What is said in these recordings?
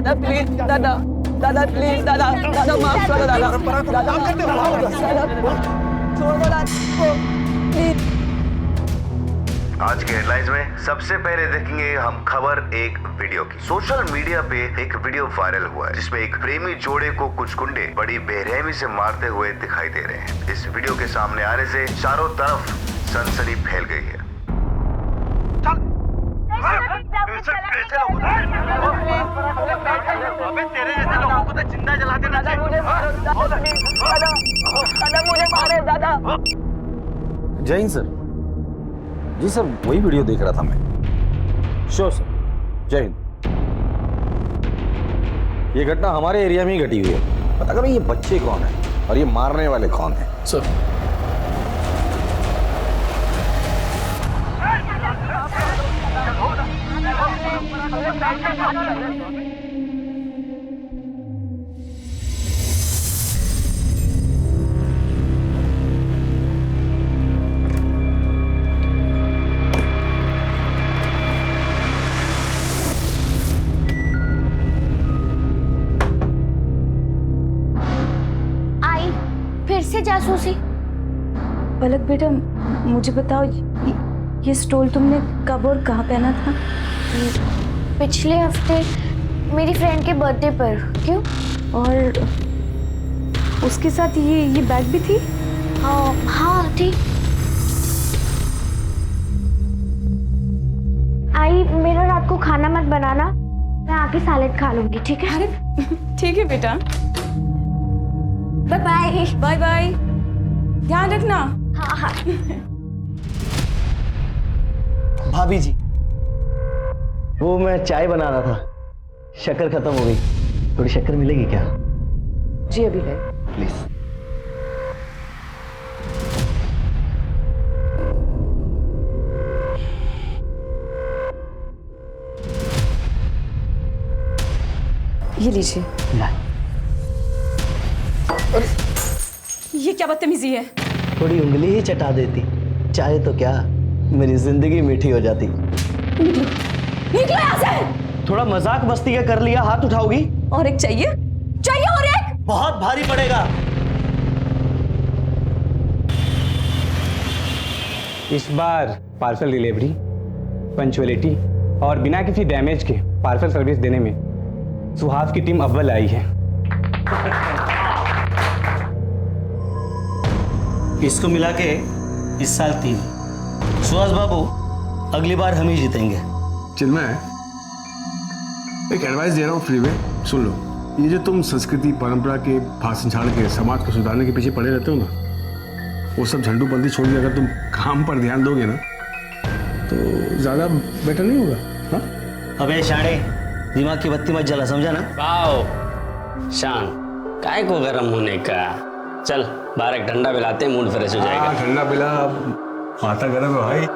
दादा प्लीज, दादा दादा प्लीज, दादा दादा माफ करो दादा, दादा माफ कर दो, छोड़ दो दादा प्लीज। आज के हेडलाइंस में सबसे पहले देखेंगे हम खबर एक वीडियो की। सोशल मीडिया पे एक वीडियो वायरल हुआ है जिसमें एक प्रेमी जोड़े को कुछ गुंडे बड़ी बेरहमी से मारते हुए दिखाई दे रहे हैं। इस वीडियो के सामने आने से चारों तरफ सनसनी फैल गई है। तेरे जैसे लोगों को तो जिंदा जला देना चाहिए। दादा मुझे मारे दादा। जय हिंद सर। जी सर, वही वीडियो देख रहा था मैं। श्योर सर, जय हिंद। ये घटना हमारे एरिया में ही घटी हुई है। पता करें ये बच्चे कौन है और ये मारने वाले कौन है। सर से जासूसी। पलक बेटा, मुझे बताओ ये स्टोल तुमने कब और कहाँ पहना था? पिछले हफ्ते मेरी फ्रेंड के बर्थडे पर। क्यों? और उसके साथ ये बैग भी थी? हाँ थी। आई, मेरा रात को खाना मत बनाना, मैं आके सैलेड खा लूंगी, ठीक है? अरे ठीक है बेटा, बाय बाय। बाय बाय, ध्यान रखना। हाँ हाँ। भाभी जी, वो मैं चाय बना रहा था, शक्कर खत्म हो गई, थोड़ी शक्कर मिलेगी क्या? जी अभी ले। प्लीज। ये लीजिए। ये क्या बदतमीजी है? थोड़ी उंगली ही चटा देती, चाहे तो क्या मेरी जिंदगी मीठी हो जाती। निकलो यहाँ से। थोड़ा मजाक मस्ती का कर लिया, हाथ उठाओगी? और एक चाहिए? चाहिए और एक? बहुत भारी पड़ेगा। इस बार पार्सल डिलीवरी, पंचुअलिटी और बिना किसी डैमेज के पार्सल सर्विस देने में सुहास की टीम अव्वल आई है। इसको मिला के इस साल 3। सुहास बाबू, अगली बार हम ही जीतेंगे। चिन्मय, एक एडवाइस दे रहा हूँ फ्री में, सुन लो। ये जो तुम संस्कृति परंपरा के भाषण झाड़ के समाज को सुधारने के पीछे पड़े रहते हो ना, वो सब झंडूबंदी छोड़ के अगर तुम काम पर ध्यान दोगे ना तो ज्यादा बेटर नहीं होगा? हाँ? अबे शाणे, दिमाग की बत्ती मत जला, समझा ना? वाओ शान, काय को गरम होने का। चल बाहर एक ठंडा पिलाते हैं, मूड फ्रेश हो जाएगा। ठंडा पिला, माथा गर्म है भाई।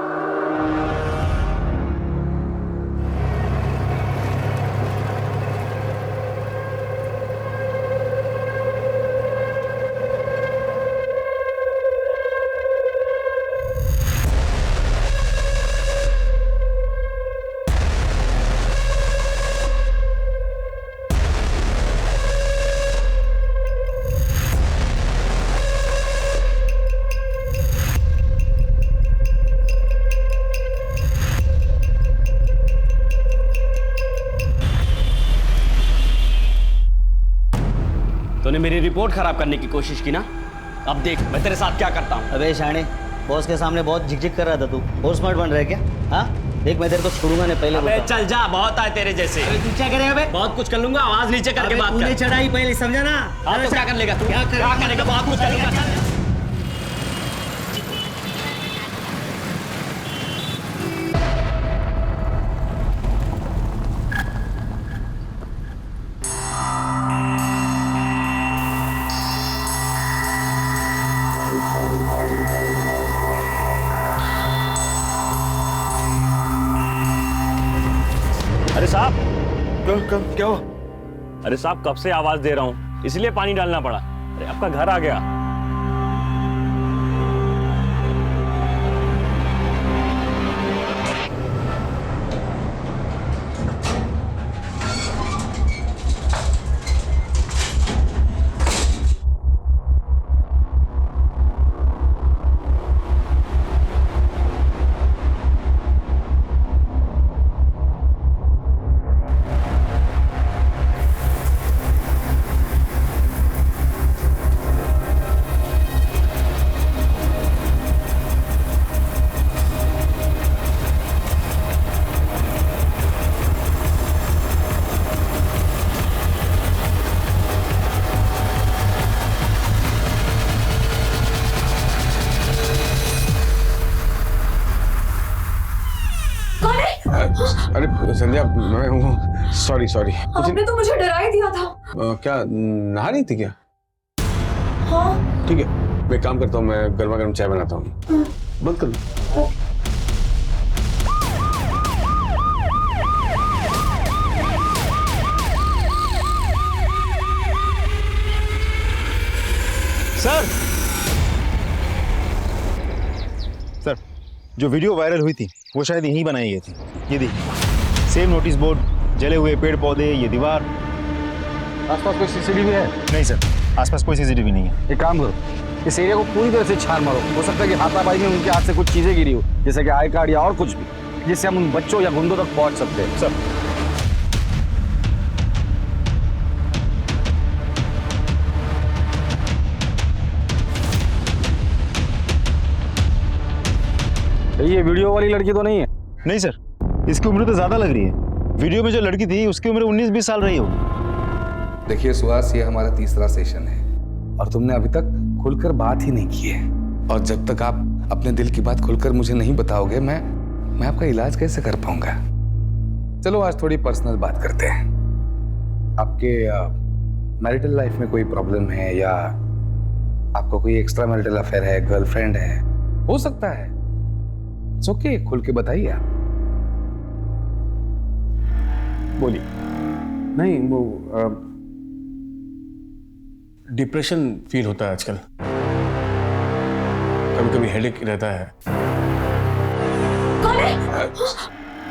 तूने मेरी रिपोर्ट खराब करने की कोशिश की ना, अब देख मैं तेरे साथ क्या करता हूँ। अबे शाणे, बॉस के सामने बहुत झिकझिक कर रहा था तू, और स्मार्ट बन रहा है क्या? हाँ देख, मैं तेरे को छोड़ूंगा नहीं, पहले अबे चल जा, बहुत आए तेरे जैसे। तू क्या करेगा बे? बहुत कुछ कर लूंगा, आवाज नीचे करके बात कर। तूने चढ़ाई पहले, समझा ना? हाँ तो क्या कर लेगा तू? क्या करेगा? बहुत कुछ करेगा। अरे साहब, क्या हुआ? अरे साहब, कब से आवाज दे रहा हूँ, इसलिए पानी डालना पड़ा। अरे आपका घर आ गया। संध्या मैं सॉरी सॉरी। आपने तो मुझे डरा ही दिया था। क्या नहा रही थी क्या? हाँ। ठीक है, मैं काम करता हूँ, मैं गर्मा गर्म चाय बनाता हूँ। बंद कर लो। सर सर, जो वीडियो वायरल हुई थी वो शायद यहीं बनाई गई थी। ये देखिए, सेम नोटिस बोर्ड, जले हुए पेड़ पौधे, ये दीवार। आसपास कोई सीसीटीवी है? नहीं सर, आसपास कोई सीसीटीवी नहीं है। एक काम करो, इस एरिया को पूरी तरह से छान मारो। हो सकता है कि हाथापाई में उनके हाथ से कुछ चीजें गिरी हो, जैसे कि आई कार्ड या और कुछ भी, जिससे हम उन बच्चों या गुंडों तक पहुंच सकते हैं। सर ये वीडियो वाली लड़की तो नहीं है? नहीं सर, इसकी उम्र तो ज्यादा लग रही है। वीडियो में जो लड़की थी उसकी उम्र 19-20 साल रही होगी। देखिए सुहास, ये हमारा तीसरा सेशन है और तुमने अभी तक खुलकर बात ही नहीं की है। और जब तक आप अपने दिल की बात खुलकर मुझे नहीं बताओगे, मैं आपका इलाज कैसे कर पाऊंगा। चलो आज थोड़ी पर्सनल बात करते हैं। आपके मैरिटल लाइफ में कोई प्रॉब्लम है या आपको कोई एक्स्ट्रा मैरिटल अफेयर है, गर्लफ्रेंड है? हो सकता है, ओके, खुल के बताइए आप। बोलिए। नहीं, वो डिप्रेशन फील होता है आजकल, कभी कभी हेडेक रहता है। कौन है?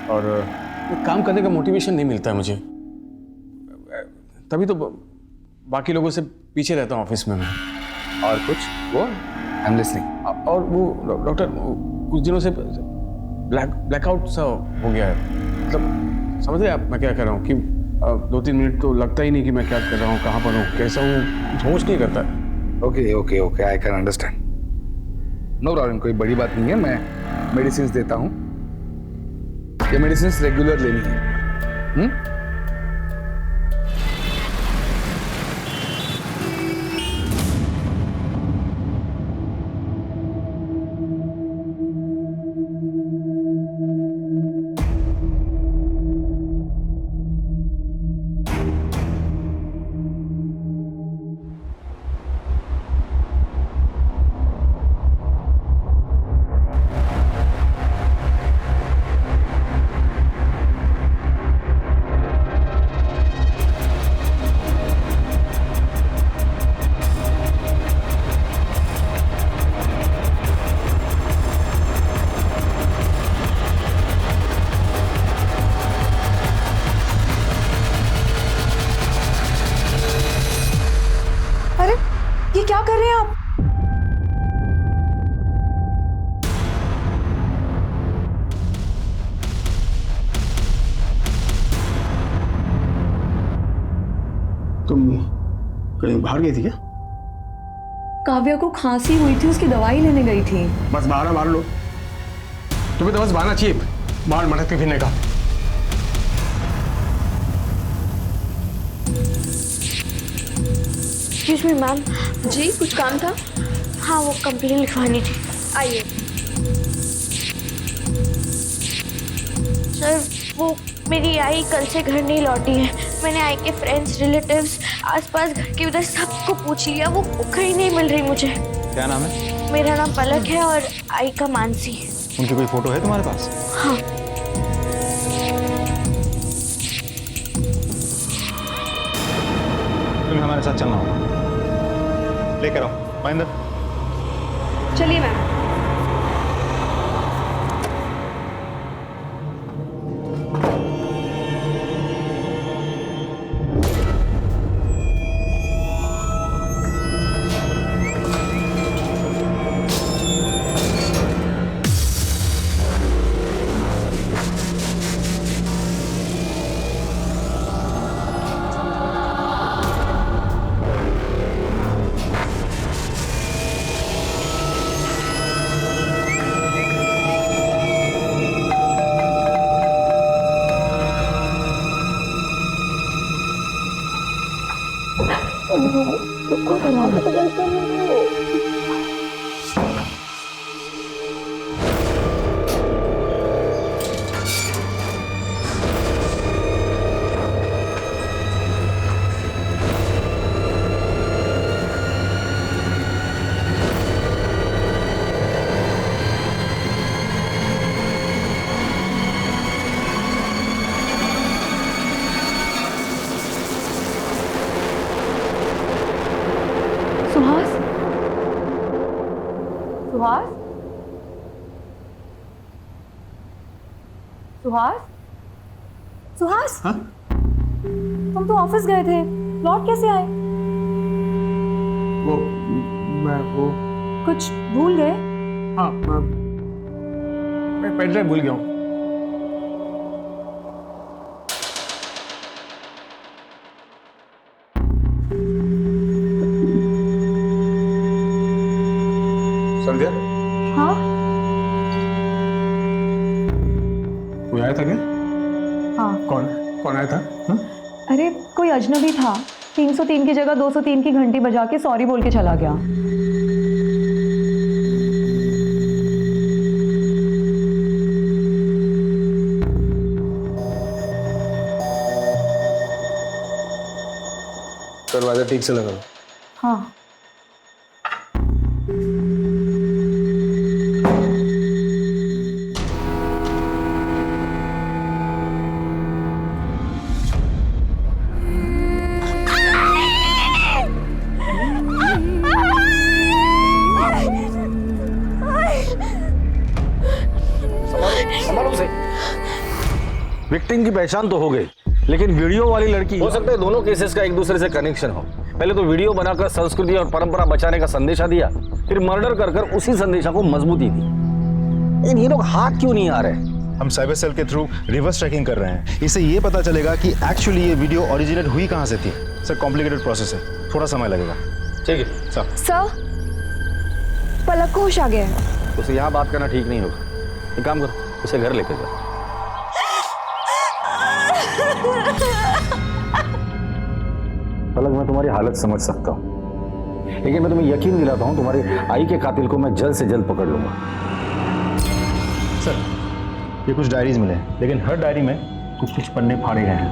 और काम करने का मोटिवेशन नहीं मिलता है मुझे, तभी तो बाकी लोगों से पीछे रहता हूँ ऑफिस में मैं। और कुछ? वो आई एम लिसनिंग। और वो डॉक्टर, कुछ दिनों से ब्लैकआउट सा हो गया है। मतलब समझ रहे आप मैं क्या कर रहा हूँ कि 2-3 मिनट तो लगता ही नहीं कि मैं क्या कर रहा हूँ, कहाँ पर हूँ, कैसा हूँ, होश नहीं करता। Okay okay okay, I can understand. No problem, कोई बड़ी बात नहीं है। मैं मेडिसिन देता हूँ, ये मेडिसिन रेगुलर लेनी है। ये क्या कर रहे हैं आप? तुम कहीं बाहर गई थी क्या? काव्या को खांसी हुई थी, उसकी दवाई लेने गई थी। बस बाहर लो, तुम्हें तो बस बहाना चाहिए बाहर मटक के फिरने का। Excuse me ma'am. जी, कुछ काम था? हाँ, वो कंप्लेंट लिखवानी थी। आइए। सर, वो मेरी आई कल से घर नहीं लौटी है। मैंने आई के फ्रेंड्स, रिलेटिव्स, आसपास घर के उधर सबको पूछ लिया, वो कहीं नहीं मिल रही मुझे। क्या नाम है? मेरा नाम पलक है और आई का मानसी। उनकी कोई फोटो है तुम्हारे पास? हाँ। तुम्हें हमारे साथ चलना होगा, लेकर आओ महेंद्र। चलिए मैम। सुहास? सुहास? सुहास? हाँ? तुम तो ऑफिस गए थे, लौट कैसे आए? वो कुछ भूल गए? हाँ, मैं पेन ड्राइव भूल गया हूँ। संध्या, हाँ? कोई आया था क्या? हाँ। कौन आया था? हाँ? अरे कोई अजनबी था, 303 की जगह 203 की घंटी बजा के सॉरी बोल के चला गया। दरवाजा ठीक से लगा। हाँ। विक्टिम की पहचान तो हो गई, लेकिन वीडियो वाली लड़की, हो सकता है दोनों केसेस का एक दूसरे से कनेक्शन हो। पहले तो वीडियो बनाकर संस्कृति और परंपरा बचाने का संदेशा दिया, फिर मर्डर कर कर उसी संदेशा को मजबूती दी। लेकिन ये लोग हाथ क्यों नहीं आ रहे? हम साइबर सेल के थ्रू रिवर्स ट्रैकिंग कर रहे हैं। इससे ये पता चलेगा कि एक्चुअली ये वीडियो ओरिजिनेट हुई कहाँ से थी। सर कॉम्प्लिकेटेड प्रोसेस है, थोड़ा समय लगेगा। ठीक है सर। सर, पलक को होश आ गया है। उसे यहाँ बात करना ठीक नहीं होगा। एक काम करो, उसे घर लेकर जाओ। पलक, मैं तुम्हारी हालत समझ सकता हूँ, लेकिन मैं तुम्हें यकीन दिलाता हूँ तुम्हारी आई के कातिल को मैं जल्द से जल्द पकड़ लूंगा। सर, ये कुछ डायरीज मिले, लेकिन हर डायरी में कुछ पन्ने फाड़े गए हैं।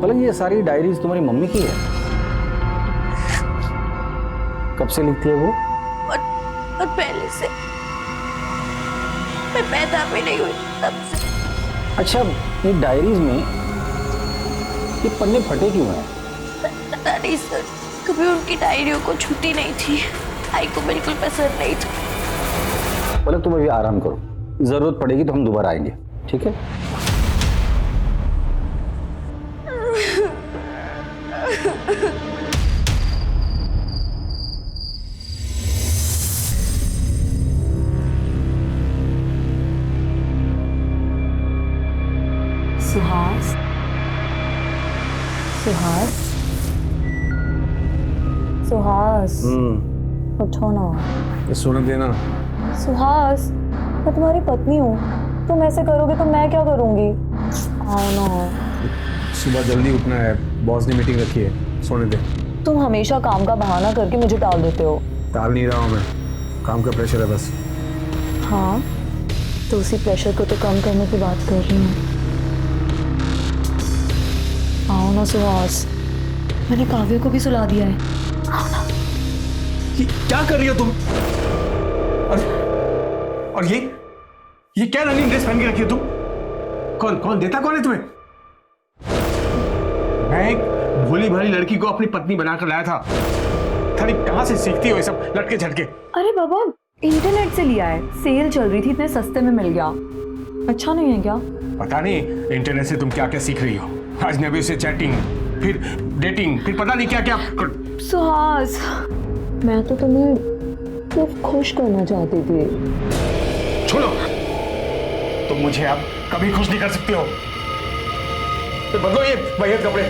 पलक, ये सारी डायरीज तुम्हारी मम्मी की है? कब से लिखती है वो? बहुत पहले से, मैं पैदा भी नहीं हुई तब से। अच्छा, ये डायरीज में ये पन्ने फटे क्यों हैं? पता नहीं सर, कभी उनकी डायरियों को छुट्टी नहीं थी। आई को बिल्कुल पसंद नहीं था। पलक, तुम अभी आराम करो, जरूरत पड़ेगी तो हम दोबारा आएंगे, ठीक है? सुहास, सुहास, सुहास, उठो ना। सोने देना। सुहास, मैं तुम्हारी पत्नी हूँ, तुम ऐसे करोगे तो मैं क्या करूँगी? आओ ना। सुबह जल्दी उठना है, बॉस ने मीटिंग रखी है, सोने दे। तुम हमेशा काम का बहाना करके मुझे टाल देते हो। टाल नहीं रहा हूँ मैं, काम का प्रेशर है बस। हाँ, तो उसी प्रेशर को तो कम करने की बात कर रही हूँ। आओ ना सुहास, मैंने काव्य को भी सुला दिया है। आओ ना। ये क्या कर रही हो तुम? और ये क्या रनिंग ड्रेस पहन के रखी हो तुम? कौन देता कौन है तुम्हें? मैं एक भोली भाली लड़की को अपनी पत्नी बनाकर लाया था। थाली कहाँ से सीखती हो ये सब लटके झटके? अरे बाबा, इंटरनेट से लिया है, सेल चल रही थी, इतने सस्ते में मिल गया। अच्छा नहीं है क्या? पता नहीं इंटरनेट से तुम क्या क्या सीख रही हो। अजनबी से चैटिंग, फिर डेटिंग, फिर पता नहीं क्या क्या। सुहास, मैं तो तुम्हें सिर्फ खुश करना चाहती थी। छोड़ो, तुम मुझे अब कभी खुश नहीं कर सकती हो। तो बदलो ये वाहियत कपड़े।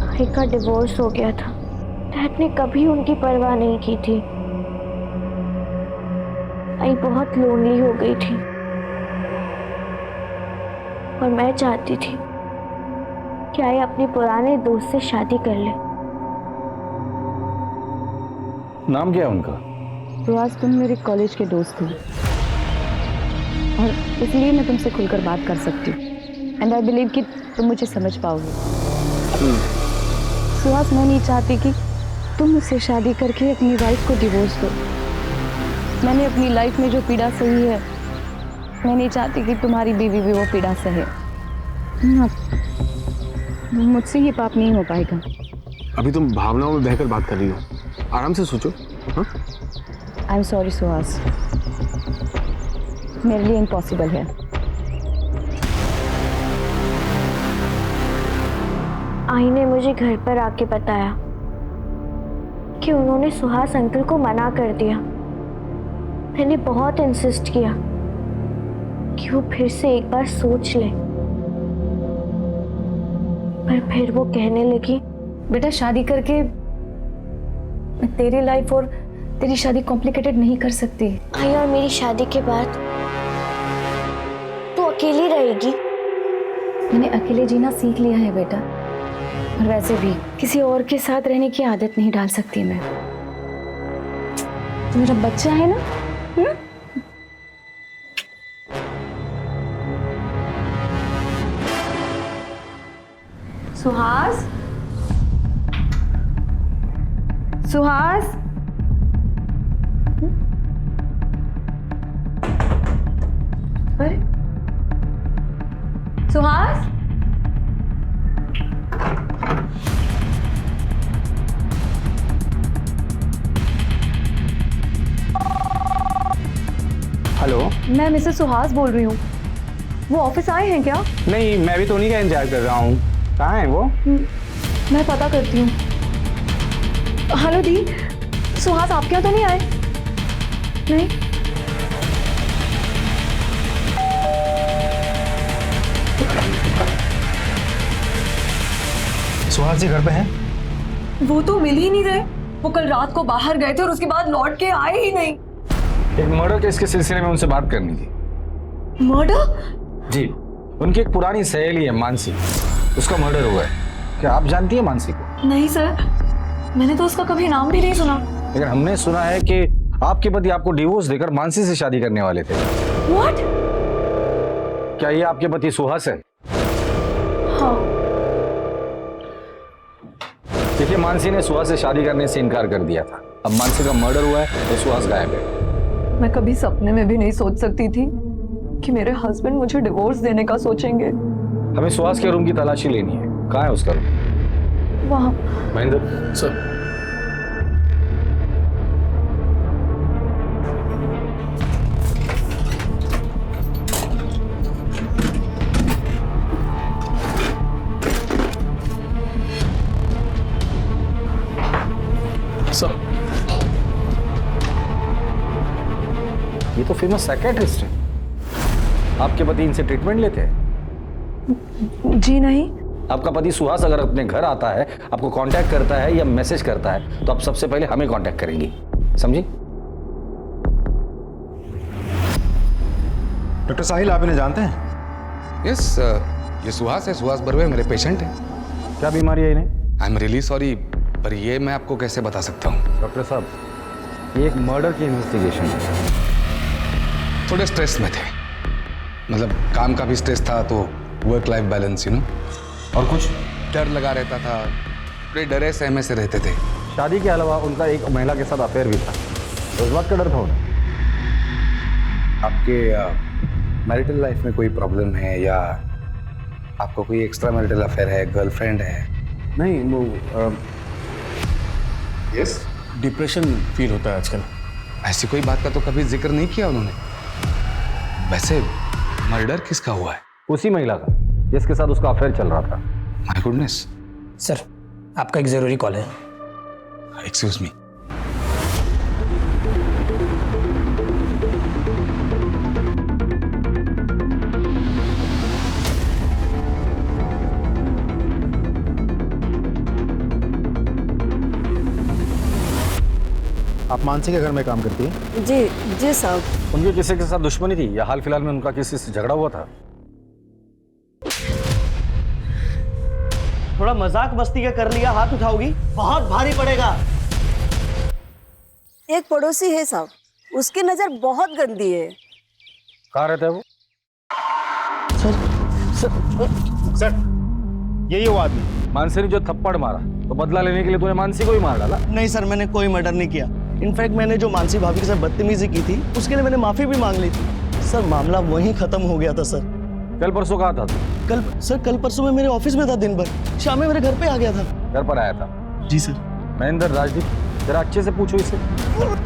आई का डिवोर्स हो गया था, डैड ने कभी उनकी परवाह नहीं की थी। आई बहुत लोनली हो गई थी और मैं चाहती थी कि आई अपने पुराने दोस्त से शादी कर ले। नाम क्या है उनका? तो आज तुम मेरे कॉलेज के दोस्त हो और इसलिए मैं तुमसे खुलकर बात कर सकती हूँ। एंड आई बिलीव कि तुम मुझे समझ पाओगे। सुहास, मैं नहीं चाहती कि तुम मुझसे शादी करके अपनी वाइफ को डिवोर्स दो। मैंने अपनी लाइफ में जो पीड़ा सही है मैं नहीं चाहती कि तुम्हारी बीवी भी वो पीड़ा सहे। मुझसे ये पाप नहीं हो पाएगा। अभी तुम भावनाओं में बहकर बात कर रही हो, आराम से सोचो। हाँ? आई एम सॉरी सुहास, मेरे लिए इम्पॉसिबल है। आई ने मुझे घर पर आके बताया कि उन्होंने सुहास अंकल को मना कर दिया। मैंने बहुत इंसिस्ट किया कि वो फिर से एक बार सोच ले, पर फिर वो कहने लगी, बेटा शादी करके मैं तेरी लाइफ और तेरी शादी कॉम्प्लिकेटेड नहीं कर सकती। आई और मेरी शादी के बाद तू अकेली रहेगी। मैंने अकेले जीना सीख लिया है बेटा, और वैसे भी किसी और के साथ रहने की आदत नहीं डाल सकती मैं। तो मेरा बच्चा है ना। सुहास, सुहास, अरे सुहास, हेलो, मैं मिसेस सुहास बोल रही हूँ। वो ऑफिस आए हैं क्या? नहीं, मैं भी तो उन्हीं का इंतजार कर रहा हूँ। कहाँ है वो? मैं पता करती हूँ। हेलो दी, सुहास आपके यहाँ तो नहीं आए? नहीं। सुहास जी घर पे हैं? वो तो मिल ही नहीं रहे। वो कल रात को बाहर गए थे और उसके बाद लौट के आए ही नहीं। एक मर्डर केस के सिलसिले में उनसे बात करनी थी। मर्डर? जी, उनकी एक पुरानी सहेली है मानसी, उसका मर्डर हुआ है। क्या आप जानती है मानसी को? नहीं सर, मैंने तो उसका कभी नाम भी नहीं सुना। लेकिन हमने सुना है कि आपके पति आपको डिवोर्स देकर मानसी से शादी करने वाले थे। What? क्या ये आपके पति सुहास है? हाँ। देखिए, मानसी ने सुहास से शादी करने से इनकार कर दिया था। अब मानसी का मर्डर हुआ है तो सुहास गायब है। मैं कभी सपने में भी नहीं सोच सकती थी कि मेरे हस्बैंड मुझे डिवोर्स देने का सोचेंगे। हमें सुहास के रूम की तलाशी लेनी है। कहाँ है उसका रूम? वहाँ। महेंद्र सर, ये तो फेमस साइकियाट्रिस्ट है। आपके पति इनसे ट्रीटमेंट लेते हैं? जी नहीं। आपका पति सुहास अगर अपने घर आता है, आपको कांटेक्ट करता है या मैसेज करता है, तो आप सबसे पहले हमें कांटेक्ट करेंगी, समझी? डॉक्टर साहिल, आप इन्हें जानते हैं? यस, ये सुहास है, सुहास बर्वे मेरे पेशेंट हैं। क्या बीमारी है इन्हें? आई एम रियली सॉरी, पर ये मैं आपको कैसे बता सकता हूँ? डॉक्टर साहब, ये एक मर्डर की इन्वेस्टिगेशन है। थोड़े स्ट्रेस में थे, मतलब काम का भी स्ट्रेस था, तो work life balance, you know. और कुछ? डर लगा रहता था, बड़े डरे सहमे से रहते थे। शादी के अलावा उनका एक महिला के साथ अफेयर भी था, तो इस बात का डर था उन्हें। आपके मैरिटल लाइफ में कोई प्रॉब्लम है, या आपको कोई एक्स्ट्रा मैरिटल अफेयर है, गर्लफ्रेंड है? नहीं, वो यस, डिप्रेशन फील होता है आजकल। ऐसी कोई बात का तो कभी जिक्र नहीं किया उन्होंने। वैसे मर्डर किसका हुआ है? उसी महिला का जिसके साथ उसका अफेयर चल रहा था। My goodness. सर, आपका एक जरूरी कॉल है। Excuse me. आप मानसी के घर में काम करती हैं? जी जी साहब। उनके किसी के साथ दुश्मनी थी या हाल फिलहाल में उनका किसी से झगड़ा हुआ था? थोड़ा मजाक मस्ती का कर लिया, हाथ उठाओगी? बहुत भारी पड़ेगा। एक पड़ोसी है साहब, उसकी नजर बहुत गंदी है। कहाँ रहता है वो? सर, यही वो आदमी। मानसी ने जो थप्पड़ मारा, तो बदला लेने के लिए तूने मानसी को ही मार डाला? नहीं सर, मैंने कोई मर्डर नहीं किया। इनफैक्ट मैंने जो मानसी भाभी के साथ बदतमीजी की थी, उसके लिए मैंने माफी भी मांग ली थी। सर मामला वहीं खत्म हो गया था सर। कल परसों कहाँ था तू? कल परसों मैं मेरे ऑफिस में था दिन भर, शाम में मेरे घर पे आ गया था। घर पर आया था? जी सर। महेंद्र, राजदीप, जरा अच्छे से पूछो इसे।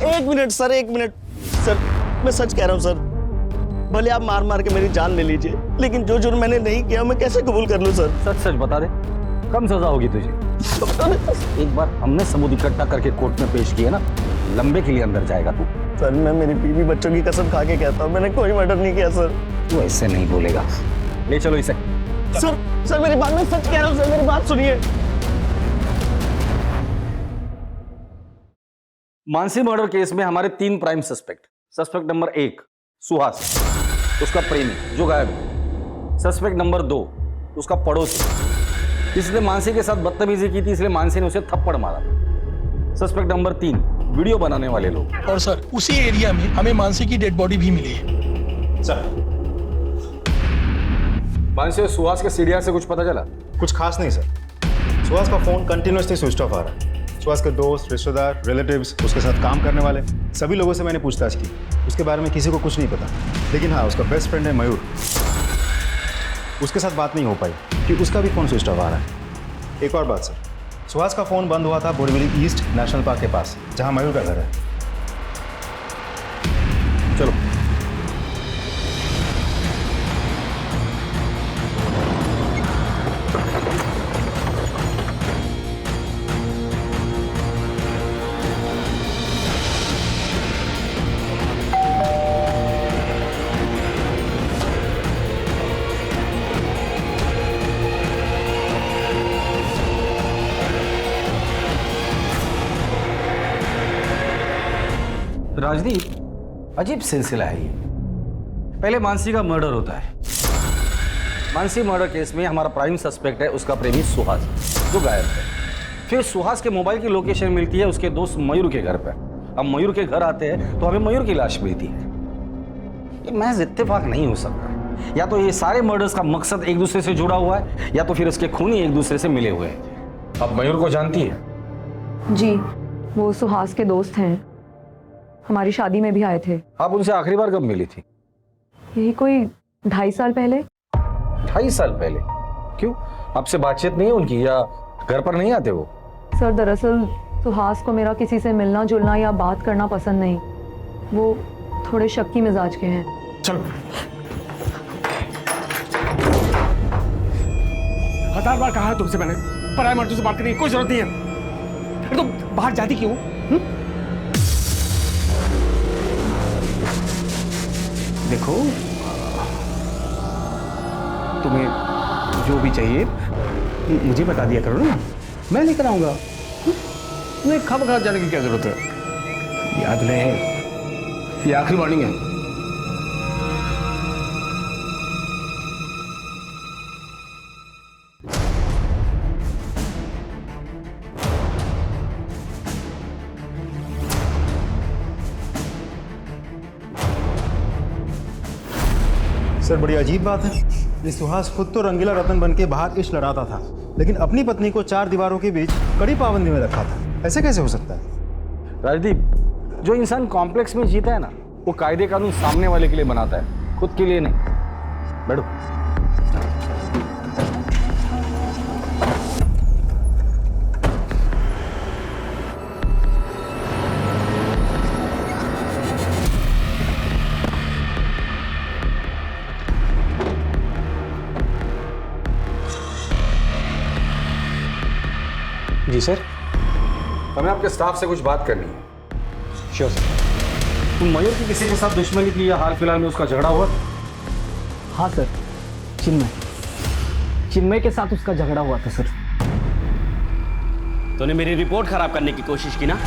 एक मिनट सर, मैं सच कह रहा हूँ सर। भले आप मार मार के मेरी जान ले लीजिए, लेकिन जो जुर्म मैंने नहीं किया मैं कैसे कबूल कर लूँ सर? सच बता दे, कम सजा होगी तुझे। एक बार हमने सबूत इकट्ठा करके कोर्ट में पेश किए ना, लंबे के लिए अंदर जाएगा तू। सर मैं मेरी बीवी बच्चों की कसम खा के कहता हूँ, मैंने कोई मर्डर नहीं किया सर। तू ऐसे नहीं बोलेगा। ले चलो इसे। सर मेरी बात, मैं सच कह रहा हूँ सर, मेरी बात सुनिए। मानसी मर्डर केस में हमारे 3 prime suspect. Suspect number 1 Suhas, उसका प्रेमी जो गायब है। सस्पेक्ट नंबर 2 उसका पड़ोसी, जिसने मानसी के साथ बदतमीजी की थी, इसलिए मानसी ने उसे थप्पड़ मारा। सस्पेक्ट नंबर 3 वीडियो बनाने वाले लोग। और सर उसी एरिया में हमें मानसी की डेड बॉडी भी मिली है। सर मानसी और सुहास के सीढ़िया से कुछ पता चला? कुछ खास नहीं सर। सुहास का फोन कंटिन्यूसली स्विच ऑफ आ रहा है। सुहास के दोस्त, रिश्तेदार, रिलेटिव्स, उसके साथ काम करने वाले सभी लोगों से मैंने पूछताछ की, उसके बारे में किसी को कुछ नहीं पता। लेकिन हाँ, उसका बेस्ट फ्रेंड है मयूर, उसके साथ बात नहीं हो पाई कि उसका भी फोन स्विच ऑफ आ रहा है। एक और बात सर, सुहास का फोन बंद हुआ था बोरीवली ईस्ट नेशनल पार्क के पास, जहाँ मयूर का घर है। चलो। राजदीप, अजीब सिलसिला है ये। पहले मानसी का मर्डर होता है। मानसी मर्डर केस में हमारा प्राइम सस्पेक्ट है उसका प्रेमी सुहास, जो गायब है। फिर सुहास के मोबाइल की लोकेशन मिलती है उसके दोस्त मयूर के घर पर। अब मयूर के घर आते हैं तो हमें मयूर की लाश मिलती है। ये महज इत्तेफाक नहीं हो सकता। या तो ये सारे मर्डर्स का मकसद एक दूसरे से जुड़ा हुआ है, या तो फिर इसके खूनी एक दूसरे से मिले हुए हैं। अब मयूर को जानती है? जी, वो सुहास के दोस्त हैं, हमारी शादी में भी आए थे। आप उनसे आखिरी बार कब मिली थी? यही कोई 2.5 साल पहले। 2.5 साल पहले? क्यों, आपसे बातचीत नहीं है उनकी, या घर पर नहीं आते वो? सर दरअसल सुहास को मेरा किसी से मिलना जुलना या बात करना पसंद नहीं। वो थोड़े शक्की मिजाज के हैं। चलो। 1000 बार कहा है तुमसे मैंने, पराये मर्दों से बात करने की कोई जरूरत नहीं है। तुम बाहर जाती क्यों? देखो, तुम्हें जो भी चाहिए मुझे बता दिया करो ना, मैं लेकर आऊंगा। तुम्हें खामखा जाने की क्या जरूरत है? याद रहे, ये आखिरी वार्निंग है। सर बड़ी अजीब बात है, ये सुहास खुद तो रंगीला रतन बन के बाहर इश्क लड़ाता था, लेकिन अपनी पत्नी को 4 दीवारों के बीच कड़ी पाबंदी में रखा था। ऐसे कैसे हो सकता है? राजदीप, जो इंसान कॉम्प्लेक्स में जीता है ना, वो कायदे कानून सामने वाले के लिए बनाता है, खुद के लिए नहीं। बैठो। जी सर। हमें आपके स्टाफ से कुछ बात करनी है। Sure sir. तुम मयूर की किसी के साथ दुश्मनी की या हाल फिलहाल में उसका झगड़ा हुआ? हाँ सर, चिन्मय के साथ उसका झगड़ा हुआ था सर। तूने मेरी रिपोर्ट खराब करने की कोशिश की ना,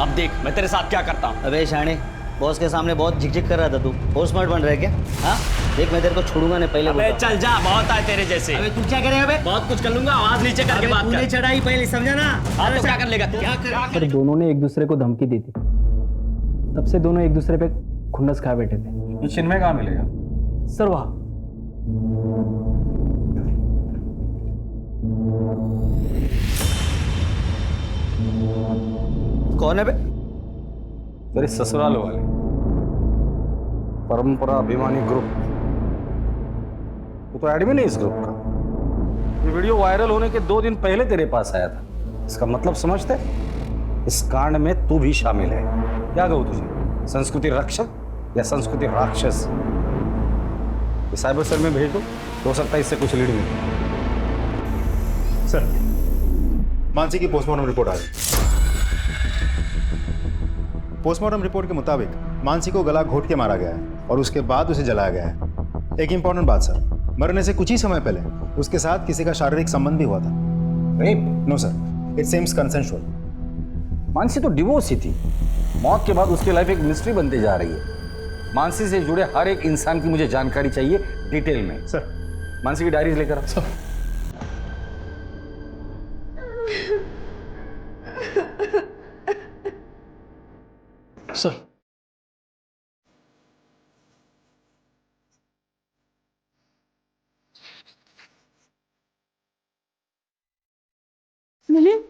अब देख मैं तेरे साथ क्या करता हूँ। अबे शाणे, बॉस के सामने बहुत झिकझिक कर रहा था तू, बहुत स्मार्ट बन रहा है क्या? हाँ देख, मैं तेरे को छोड़ूंगा नहीं, पहले अबे चल जा, बहुत आए तेरे जैसे। अबे तू क्या करेगा? अबे बहुत कुछ कर लूंगा, आवाज नीचे करके बात कर। चढ़ाई पहले, समझा ना? हाँ तो क्या कर लेगा? सर दोनों ने एक दूसरे को धमकी दी थी, तब से दोनों एक दूसरे पे खुंडस खाए बैठे थे। चिन्मय कहाँ मिलेगा? सर वहाँ। कौन है बे? तेरे ससुराल वाले। परंपरा अभिमानी ग्रुप, वो तो एडमिन है इस ग्रुप का। ये वीडियो वायरल होने के 2 दिन पहले तेरे पास आया था। इसका मतलब समझते? इस कांड में तू भी शामिल है। क्या कहूं तुझे, संस्कृति रक्षक या संस्कृति राक्षस? ये साइबर सेल में भेज दो, हो सकता है इससे कुछ लीड मिले। सर, मानसी की पोस्टमार्टम रिपोर्ट आ गई। पोस्टमार्टम रिपोर्ट के मुताबिक मानसी को गला घोट के मारा गया है और उसके बाद उसे जलाया गया है। एक इंपॉर्टेंट बात सर, मरने से कुछ ही समय पहले उसके साथ किसी का शारीरिक संबंध भी हुआ था। Rape? No sir, it seems consensual. Mansi तो डिवोर्स ही थी। मौत के बाद उसकी लाइफ एक मिस्ट्री बनती जा रही है। मानसी से जुड़े हर एक इंसान की मुझे जानकारी चाहिए डिटेल में। सर, मानसी की डायरीज लेकर आओ। सर, मिलिंद,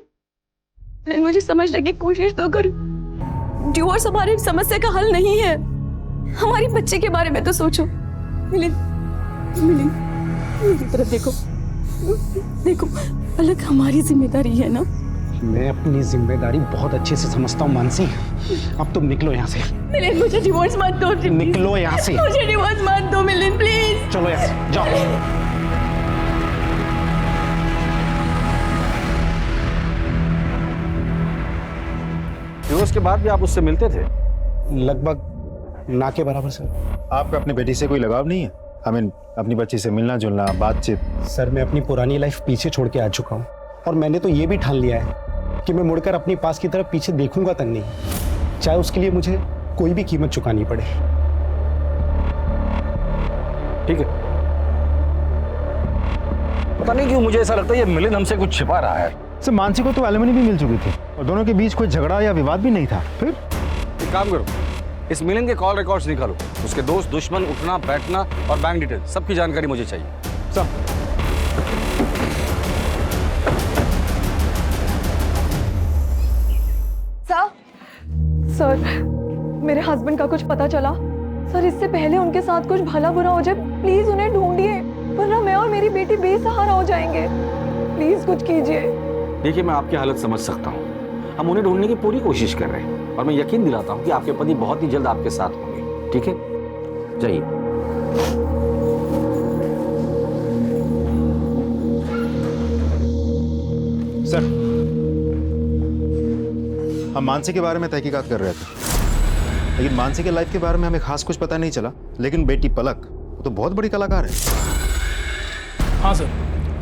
मुझे समझने की कोशिश तो कर। डिवोर्स हमारी समस्या का हल नहीं है। हमारी बच्चे के बारे में तो सोचो। मिलिंद, मिलिंद, मेरी तरफ देखो, देखो, अलग हमारी जिम्मेदारी है ना। मैं अपनी जिम्मेदारी बहुत अच्छे से समझता हूँ मानसी। अब तुम निकलो यहाँ से। मिलिंद, मुझे डिवोर्स मत दो। निकलो यहाँ से। मुझे डिवोर्स मत दो मिलिंद, प्लीज। चलो यहाँ से, जाओ। डिवोर्स के बाद भी आप उससे मिलते थे? लगभग ना के बराबर सर। आपका अपनी बेटी से कोई लगाव नहीं है? आई मीन, अपनी बच्ची से मिलना जुलना, बातचीत? सर, मैं अपनी पुरानी लाइफ पीछे छोड़ के आ चुका हूँ और मैंने तो ये भी ठान लिया है कि मैं मुड़कर अपनी पास की तरफ पीछे देखूंगा तक नहीं, चाहे उसके लिए मुझे कोई भी कीमत चुकानी पड़े। ठीक है। पता नहीं क्यों मुझे ऐसा लगता है ये मिलिंद हमसे कुछ छिपा रहा है। सर, मानसी को तो एलिमनी भी मिल चुकी थी और दोनों के बीच कोई झगड़ा या विवाद भी नहीं था। फिर एक काम करो, इस मिलिंद के कॉल रिकॉर्ड्स निकालो। उसके दोस्त, दुश्मन, उठना बैठना और बैंक डिटेल सबकी जानकारी मुझे चाहिए। सर, सर, मेरे हस्बैंड का कुछ पता चला? सर, इससे पहले उनके साथ कुछ भला बुरा हो जाए, प्लीज उन्हें ढूंढिए, वरना मैं और मेरी बेटी बेसहारा हो जाएंगे। प्लीज कुछ कीजिए। देखिए, मैं आपकी हालत समझ सकता हूँ। हम उन्हें ढूंढने की पूरी कोशिश कर रहे हैं और मैं यकीन दिलाता हूँ कि आपके पति बहुत ही जल्द आपके साथ होंगे। ठीक है, जाइए। सर, हम मानसी के बारे में तहकीकात कर रहे थे, लेकिन मानसी के लाइफ के बारे में हमें खास कुछ पता नहीं चला। लेकिन बेटी पलक, वो तो बहुत बड़ी कलाकार है। हाँ सर,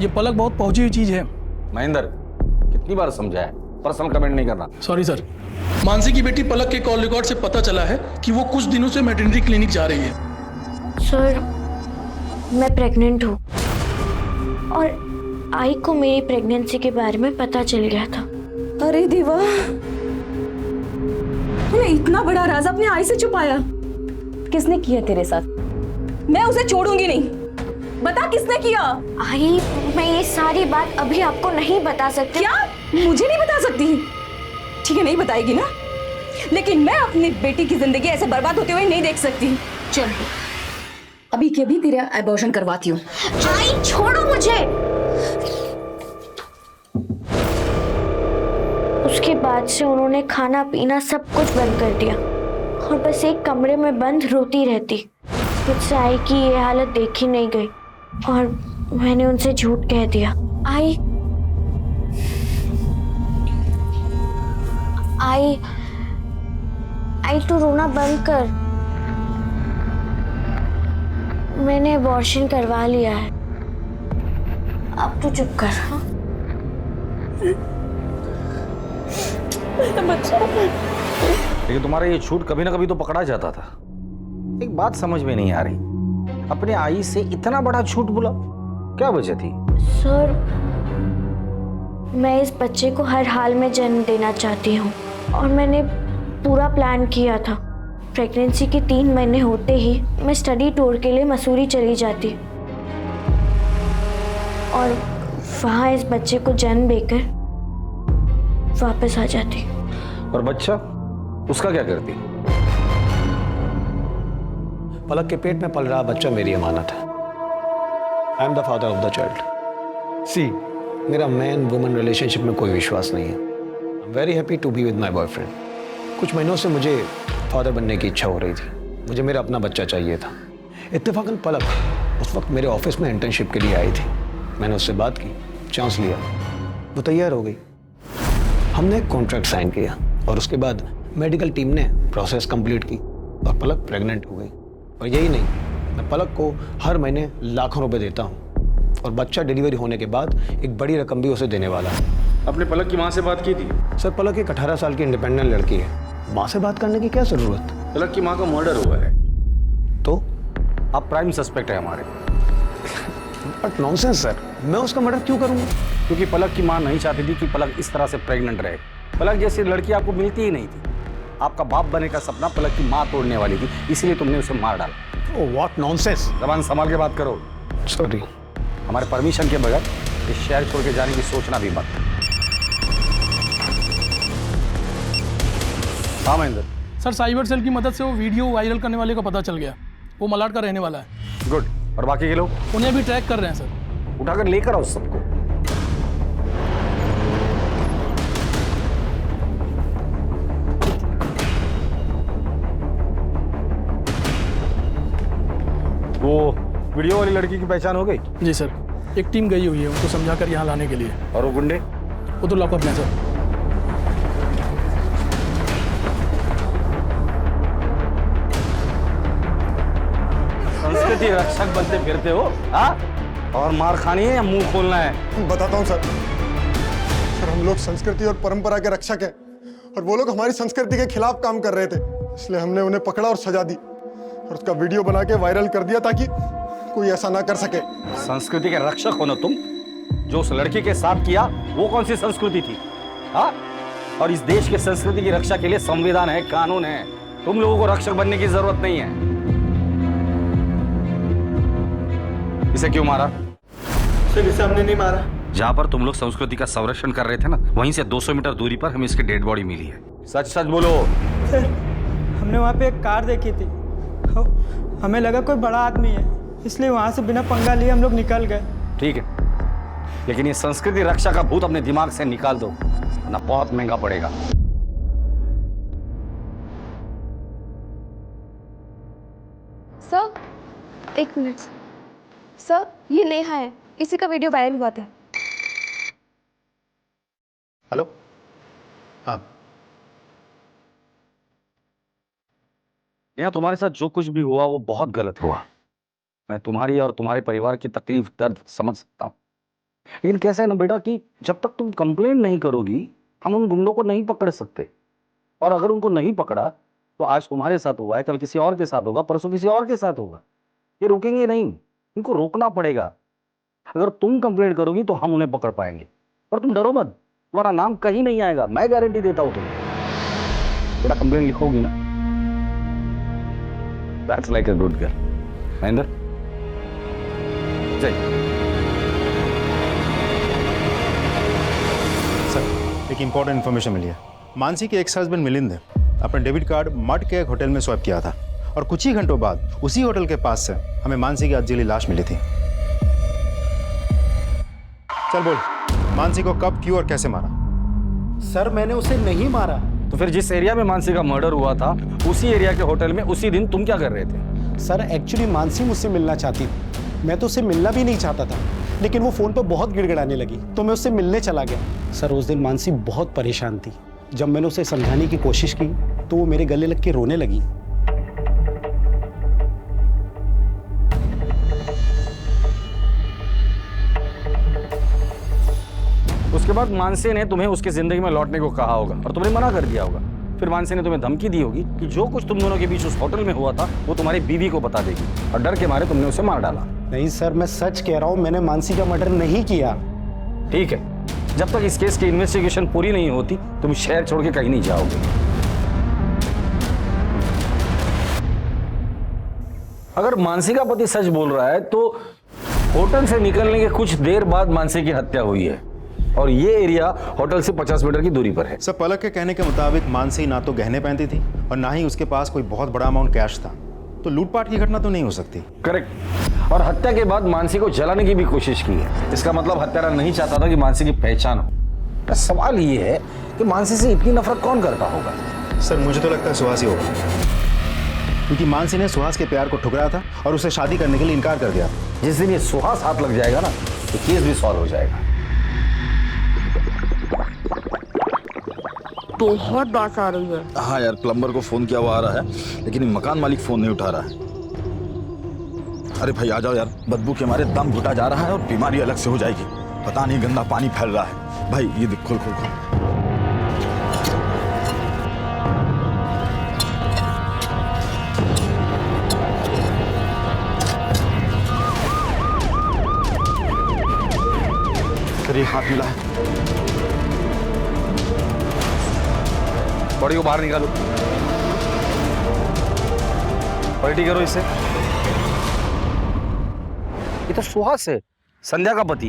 ये पलक बहुत पहुंची हुई चीज है। महेंद्र, कितनी बार समझाया है, पर्सनल कमेंट नहीं करना। Sorry sir. मानसी की बेटी पलक के कॉल रिकॉर्ड से पता चला है कि वो कुछ दिनों से मैटरनिटी क्लिनिक जा रही है। सर, मैं प्रेग्नेंट हूँ और आई को मेरी प्रेगनेंसी के बारे में पता चल गया था। अरे देवा, तूने इतना बड़ा राज अपने आई से छुपाया। किसने किया तेरे साथ? मैं उसे छोड़ूंगी नहीं। बता किसने किया? आई, मैं ये सारी बात अभी आपको नहीं बता सकती। क्या? मुझे नहीं बता सकती? ठीक है, नहीं बताएगी ना, लेकिन मैं अपनी बेटी की जिंदगी ऐसे बर्बाद होते हुए नहीं देख सकती। चल, अभी के अभी तेरा एबॉर्शन करवाती हूँ। आई, छोड़ो मुझे। उसके बाद से उन्होंने खाना पीना सब कुछ बंद कर दिया और बस एक कमरे में बंद रोती रहती। मुझसे आई की ये हालत देखी नहीं गई और मैंने उनसे झूठ कह दिया। आई तू रोना बंद कर। मैंने अबॉर्शन करवा लिया है, अब तू चुप कर। हाँ? लेकिन तुम्हारा ये झूठ कभी ना कभी तो पकड़ा जाता था। एक बात समझ में नहीं आ रही, अपने आई से इतना बड़ा झूठ बोला, क्या वजह थी? सर, मैं इस बच्चे को हर हाल में जन्म देना चाहती हूँ और मैंने पूरा प्लान किया था। प्रेगनेंसी के 3 महीने होते ही मैं स्टडी टूर के लिए मसूरी चली जाती और वहाँ इस बच्चे को जन्म देकर वापस आ जाती। और बच्चा, उसका क्या करती? पलक के पेट में पल रहा बच्चा मेरी अमानत है। I am the father of the child. See, मेरा मैन वुमन रिलेशनशिप में कोई विश्वास नहीं है। I am very happy to be with my boyfriend. कुछ महीनों से मुझे फादर बनने की इच्छा हो रही थी। मुझे मेरा अपना बच्चा चाहिए था। इत्तेफाकन पलक उस वक्त मेरे ऑफिस में इंटर्नशिप के लिए आई थी। मैंने उससे बात की, चांस लिया, वो तैयार हो गई। हमने एक कॉन्ट्रैक्ट साइन किया और उसके बाद मेडिकल टीम ने प्रोसेस कंप्लीट की और पलक प्रेग्नेंट हो गई। और यही नहीं, मैं पलक को हर महीने लाखों रुपए देता हूँ और बच्चा डिलीवरी होने के बाद एक बड़ी रकम भी उसे देने वाला है। अपने पलक की माँ से बात की थी? सर, पलक एक 18 साल की इंडिपेंडेंट लड़की है। माँ से बात करने की क्या जरूरत? पलक की माँ का मर्डर हुआ है। तो आप प्राइम सस्पेक्ट है हमारे। बट नॉनसेंस सर, मैं उसका मर्डर क्यों करूँगा? क्योंकि पलक की माँ नहीं चाहती थी कि पलक इस तरह से प्रेग्नेंट रहे। पलक जैसी लड़की आपको मिलती ही नहीं थी। आपका बाप बने का सपना पलक की माँ तोड़ने वाली थी, इसलिए तुमने उसे मार डाला। Oh what nonsense. जबान संभाल के बात करो। सॉरी। हमारे परमिशन के बगैर इस शहर छोड़ के जाने की सोचना भी मत। हाँ महेंद्र। सर, साइबर सेल की मदद से वो वीडियो वायरल करने वाले का पता चल गया। वो मलाड का रहने वाला है। गुड। और बाकी के लोग? उन्हें भी ट्रैक कर रहे हैं सर। उठाकर लेकर आओ सबको। वो वीडियो वाली लड़की की पहचान हो गई? जी सर, एक टीम गई हुई है उनको समझाकर यहाँ लाने के लिए। और वो गुंडे? वो तो लॉकअप में सर। संस्कृति रक्षक बनते फिरते हो, हाँ? और मार खानी है या मुंह खोलना है? बताता हूँ सर। सर, हम लोग संस्कृति और परंपरा के रक्षक हैं और वो लोग हमारी संस्कृति के खिलाफ काम कर रहे थे, इसलिए हमने उन्हें पकड़ा और सजा दी और उसका वीडियो बना के वायरल कर दिया ताकि कोई ऐसा ना कर सके। संस्कृति के रक्षक हो ना तुम? जो उस लड़की के साथ किया वो कौन सी संस्कृति थी, हाँ? और इस देश के संस्कृति की रक्षा के लिए संविधान है, कानून है। तुम लोगों को रक्षक बनने की जरूरत नहीं है। इसे क्यों मारा? सर, इसे हमने नहीं मारा। जहाँ पर तुम लोग संस्कृति का संरक्षण कर रहे थे ना, वहीं से 200 मीटर दूरी पर हमें इसकी डेड बॉडी मिली है। सच सच बोलो। सर, हमने वहाँ पे एक कार देखी थी, हमें लगा कोई बड़ा आदमी है, इसलिए वहाँ से बिना पंगा लिए हम लोग निकल गए। ठीक है, लेकिन ये संस्कृति रक्षा का भूत अपने दिमाग से निकाल दो, वरना बहुत महंगा पड़ेगा। सर, एक मिनट सर, ये नेहा है, इसी का वीडियो वायरल हुआ था। हेलो। हाँ। नेहा, तुम्हारे साथ जो कुछ भी हुआ वो बहुत गलत हुआ। मैं तुम्हारी और तुम्हारे परिवार की तकलीफ दर्द समझ सकता हूँ, लेकिन कैसा है ना बेटा कि जब तक तुम कंप्लेन नहीं करोगी हम उन गुंडों को नहीं पकड़ सकते। और अगर उनको नहीं पकड़ा तो आज तुम्हारे साथ हुआ है, कल किसी और के साथ होगा, परसों किसी और के साथ होगा। ये रुकेंगे नहीं, इनको रोकना पड़ेगा। अगर तुम कंप्लेंट करोगी तो हम उन्हें पकड़ पाएंगे। और तुम डरो मत, तुम्हारा नाम कहीं नहीं आएगा, मैं गारंटी देता हूं तुम्हें। बेटा कंप्लेंट लिखोगी ना? That's like a good girl. Mahendra, जय। सर, एक इंपॉर्टेंट इन्फॉर्मेशन मिली है। मानसी के एक्स हस्बैंड मिलिंद ने अपना डेबिट कार्ड मड के एक होटल में स्वैप किया था और कुछ ही घंटों बाद उसी होटल के पास से हमें मानसी की अधजली लाश मिली थी। चल बोल, मानसी को कब, क्यों और कैसे मारा? सर, मैंने उसे नहीं मारा। तो फिर जिस एरिया में मानसी का मर्डर हुआ था उसी एरिया के होटल में उसी दिन तुम क्या कर रहे थे? सर, एक्चुअली मानसी मुझसे मिलना चाहती थी। मैं तो उससे मिलना भी नहीं चाहता था, लेकिन वो फोन पर बहुत गिड़गिड़ाने लगी तो मैं उससे मिलने चला गया। सर, उस दिन मानसी बहुत परेशान थी। जब मैंने उसे समझाने की कोशिश की तो वो मेरे गले लग के रोने लगी। उसके बाद मानसी ने तुम्हें उसकी जिंदगी में लौटने को कहा होगा और तुमने मना कर दिया होगा। फिर मानसी ने तुम्हें धमकी दी होगी कि जो कुछ तुम दोनों के बीच उस होटल में हुआ था वो तुम्हारी बीवी को बता देगी और डर के मारे तुमने उसे मार डाला। नहीं सर, मैं सच कह रहा हूं, मैंने मानसी का मर्डर नहीं किया। ठीक है, जब तक इस केस की इन्वेस्टिगेशन पूरी नहीं होती तुम शहर छोड़ के कहीं नहीं जाओगे। अगर मानसी का पति सच बोल रहा है तो होटल से निकलने के कुछ देर बाद मानसी की हत्या हुई है और ये एरिया होटल से 50 मीटर की दूरी पर है। सर, पलक के कहने के मुताबिक मानसी ना तो गहने पहनती थी और ना ही उसके पास कोई बहुत बड़ा अमाउंट कैश था। तो लूटपाट की घटना तो नहीं हो सकती। करेक्ट। और हत्या के बाद मानसी को जलाने की भी कोशिश की है। इसका मतलब हत्यारा नहीं चाहता था कि मानसी की पहचान हो। सवाल ये है कि मानसी से इतनी नफरत कौन करता होगा? सर मुझे तो लगता है सुहास ही होगा, क्योंकि मानसी ने सुहास के प्यार को ठुकराया था और उसे शादी करने के लिए इनकार कर दिया। जिस दिन ये सुहास हाथ लग जाएगा ना तो केस भी सॉल्व हो जाएगा। बहुत बात आ रही है। हाँ यार, प्लम्बर को फोन किया हुआ आ रहा है, लेकिन मकान मालिक फोन नहीं उठा रहा है। अरे भाई आ जाओ यार, बदबू के मारे दम घुटा जा रहा है और बीमारी अलग से हो जाएगी। पता नहीं गंदा पानी फैल रहा है। भाई ये देख, खोल खोल खोल। फिर हाथ मिला है। बॉडी को बाहर निकालो, पलटी करो इसे। ये तो सुहास है, संध्या का पति।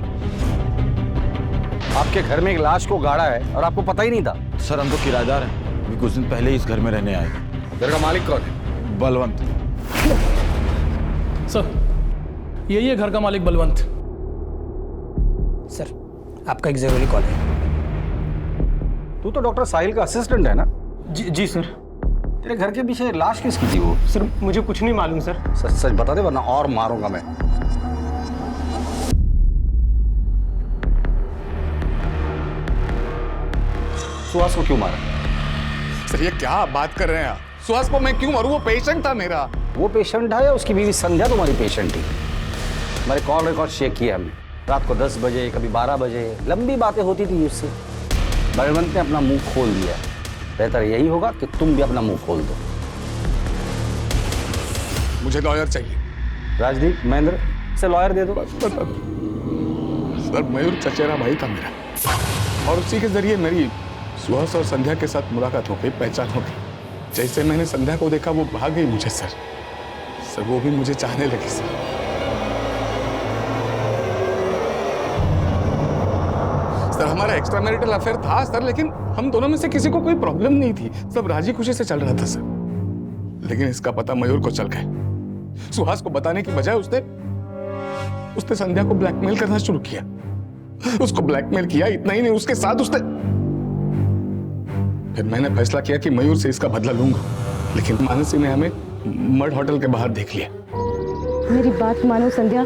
आपके घर में एक लाश को गाड़ा है और आपको पता ही नहीं था? सर हम तो किराएदार हैं, अभी कुछ दिन पहले ही इस घर में रहने आए। घर का मालिक कौन है? बलवंत। सर यही है घर का मालिक बलवंत। सर आपका एक जरूरी कॉल है। तू तो डॉक्टर साहिल का असिस्टेंट है ना? जी सर। तेरे घर के पीछे लाश किसकी थी वो? सर मुझे कुछ नहीं मालूम सर। सच सच बता दे वरना और मारूंगा मैं। सुहास को क्यों मारा? सर ये क्या बात कर रहे हैं आप? सुहास को मैं क्यों मारूं? वो पेशेंट था मेरा। वो पेशेंट है या उसकी बीवी संध्या तुम्हारी पेशेंट थी? हमारे कॉल रिकॉर्ड चेक किया हमने। रात को 10 बजे, कभी 12 बजे लंबी बातें होती थी उससे। बलवंत ने अपना मुंह खोल दिया। बेहतर यही होगा कि तुम भी अपना मुंह खोल दो। मुझे लॉयर चाहिए। राजदीप, महेंद्र से लॉयर दे दो। सर मयूर चचेरा भाई था मेरा, और उसी के जरिए मेरी सुहास और संध्या के साथ मुलाकात हो गई, पहचान हो गई। जैसे मैंने संध्या को देखा वो भाग गई मुझे सर वो भी मुझे चाहने लगी सर। हमारा एक्स्ट्रा मैरिटल अफेयर था सर, लेकिन हम दोनों में से किसी को कोई प्रॉब्लम नहीं थी। सब राजी खुशी से चल रहा था सर। लेकिन इसका पता मयूर को चल गया। सुहास को बताने की बजाय उसने संध्या को ब्लैकमेल करना शुरू किया। उसको ब्लैकमेल किया, इतना ही नहीं उसके साथ उसने। फिर मैंने फैसला किया कि मयूर से इसका बदला लूंगा, लेकिन मानसी ने हमें मड होटल के बाहर देख लिया। मेरी बात मानो संध्या,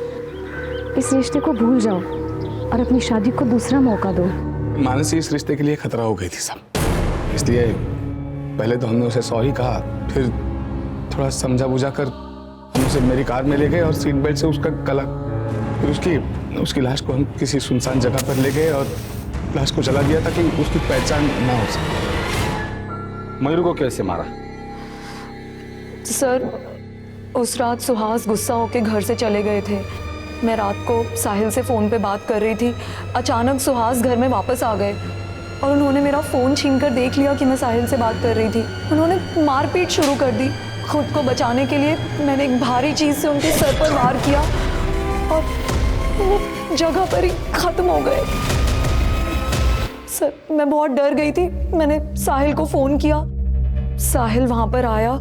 इस रिश्ते को भूल जाओ और अपनी शादी को दूसरा मौका दो। मानसी इस रिश्ते के लिए खतरा हो गई थी सब, इसलिए पहले तो हमने उसे सॉरी कहा, फिर थोड़ा समझा बुझा कर हम उसे मेरी कार में ले गए और सीट बेल्ट से उसका गला, फिर उसकी लाश को हम किसी सुनसान जगह पर ले गए और लाश को जला दिया ताकि उसकी पहचान ना हो सके। मयूर को कैसे मारा? सर उस रात सुहास गुस्सा होकर घर से चले गए थे। मैं रात को साहिल से फ़ोन पे बात कर रही थी। अचानक सुहास घर में वापस आ गए और उन्होंने मेरा फ़ोन छीनकर देख लिया कि मैं साहिल से बात कर रही थी। उन्होंने मारपीट शुरू कर दी। खुद को बचाने के लिए मैंने एक भारी चीज़ से उनके सर पर वार किया और वो जगह पर ही ख़त्म हो गए। सर मैं बहुत डर गई थी। मैंने साहिल को फ़ोन किया, साहिल वहाँ पर आया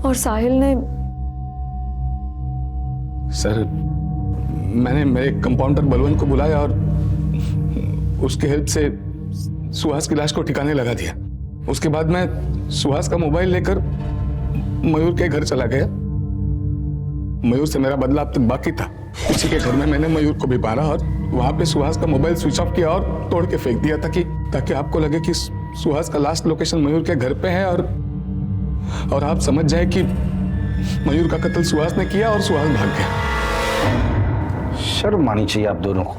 और साहिल ने सर मैंने मेरे कंपाउंडर बलवंत को बुलाया और उसके हेल्प से सुहास की लाश को ठिकाने लगा दिया। उसके बाद मैं सुहास का मोबाइल लेकर मयूर के घर चला गया। मयूर से मेरा बदला अब तक बाकी था। उसी के घर में मैंने मयूर को भी मारा और वहां पे सुहास का मोबाइल स्विच ऑफ किया और तोड़ के फेंक दिया ताकि आपको लगे कि सुहास का लास्ट लोकेशन मयूर के घर पे है और आप समझ जाए कि मयूर का कत्ल सुहास ने किया और सुहास भाग गया। शर्म आनी चाहिए आप दोनों को।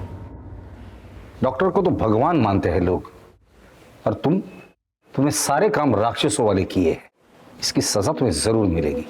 डॉक्टर को तो भगवान मानते हैं लोग, और तुमने सारे काम राक्षसों वाले किए। इसकी सजा तुम्हें जरूर मिलेगी।